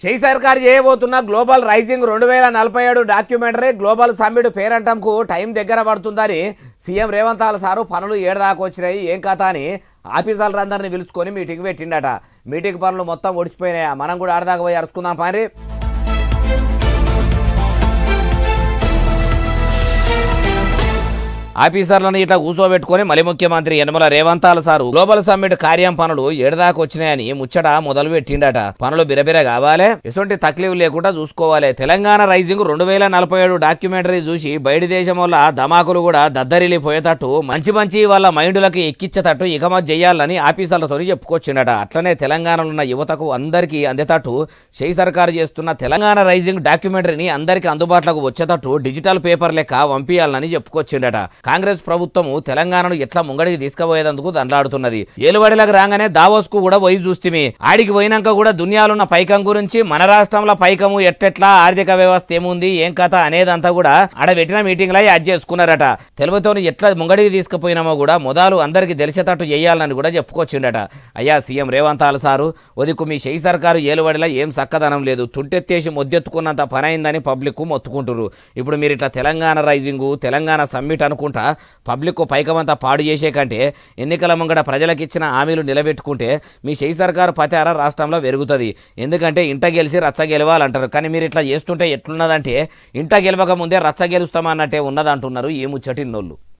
Shy సర్కార్ చేయబోతున్న global rising 2047 documentary global summit పేరంటంకు టైం దగ్గర పడుతుందని సీఎం రేవంత్ సారు పనులు ఏడదాకా వచ్చినాయి ఏం కథ అని ఆఫీసర్లందరినీ పిలుచుకొని మీటింగ్ పెట్టిండట. మీటింగ్ పనులు మొత్తం ఒడిచిపోయినాయా, మనం కూడా ఆడదాకా పోయి అరుచుకుందాం పని. ఆఫీసర్లను ఇట్లా కూర్చోబెట్టుకుని మళ్ళీ ముఖ్యమంత్రి Yanamala Revanth sir global summit కార్యం పనులు ఏడదాకా వచ్చినాయని ముచ్చట మొదలు పెట్టిండట. పనులు బిరబిర కావాలి, ఎటువంటి తక్లీఫ్ లేకుండా చూసుకోవాలి. తెలంగాణ రైజింగ్ 2047 డాక్యుమెంటరీ చూసి బయట దేశం వల్ల ధమాకులు కూడా దద్దరిల్లిపోయేటట్టు మంచి మంచి వాళ్ళ మైండ్లకి ఎక్కించేటట్టు ఇకమత్ చేయాలని ఆఫీసర్లతో చెప్పుకొచ్చిండట. అట్లనే తెలంగాణలో ఉన్న యువతకు అందరికీ అందేటట్టు షై సర్కారు చేస్తున్న తెలంగాణ రైజింగ్ డాక్యుమెంటరీని అందరికీ అందుబాటులోకి వచ్చేటట్టు డిజిటల్ పేపర్ లెక్క పంపించాలని చెప్పుకొచ్చిండట. కాంగ్రెస్ ప్రభుత్వము తెలంగాణను ఎట్లా ముంగడికి తీసుకుపోయేందుకు దండాడుతున్నది. ఏలుబడిలకు రాగానే దావోస్ కు కూడా పోయి చూస్తే ఆడికి పోయినాక కూడా దునియాలున్న పైకం గురించి, మన రాష్ట్రంలో పైకము ఎట్టెట్లా, ఆర్థిక వ్యవస్థ ఏముంది, ఏం కథ అనేదంతా కూడా ఆడ పెట్టిన మీటింగ్ లో యాడ్ చేసుకున్నారట. తెలుగుతో ఎట్లా ముంగడికి తీసుకుపోయినామో కూడా మొదలు అందరికి తెలిసేటట్టు చేయాలని కూడా చెప్పుకొచ్చిండట. అయ్యా సీఎం రేవంత్ సారు, ఒదికు మీ షై సర్కారు ఏలుబడిలా ఏం చక్కదనం లేదు, తుంటెత్తేసి మొద్దెత్తుకున్నంత పని అయిందని పబ్లిక్ మొత్తుకుంటున్నారు. ఇప్పుడు మీరు ఇట్లా తెలంగాణ రైజింగ్, తెలంగాణ సమ్మిట్ అనుకుంటా పబ్లిక్ పైకమంతా పాడు చేసే కంటే ఎన్నికల ముంగడ ప్రజలకు ఇచ్చిన హామీలు నిలబెట్టుకుంటే మీ షై సర్కారు పతార రాష్ట్రంలో పెరుగుతుంది. ఎందుకంటే ఇంట గెలిచి రచ్చ గెలవాలంటారు, కానీ మీరు ఇట్లా చేస్తుంటే ఎట్లున్నదంటే ఇంట గెలవక ముందే రచ్చ గెలుస్తామన్నట్టే ఉన్నదంటున్నారు ఈ ముచ్చటిన్నోళ్ళు.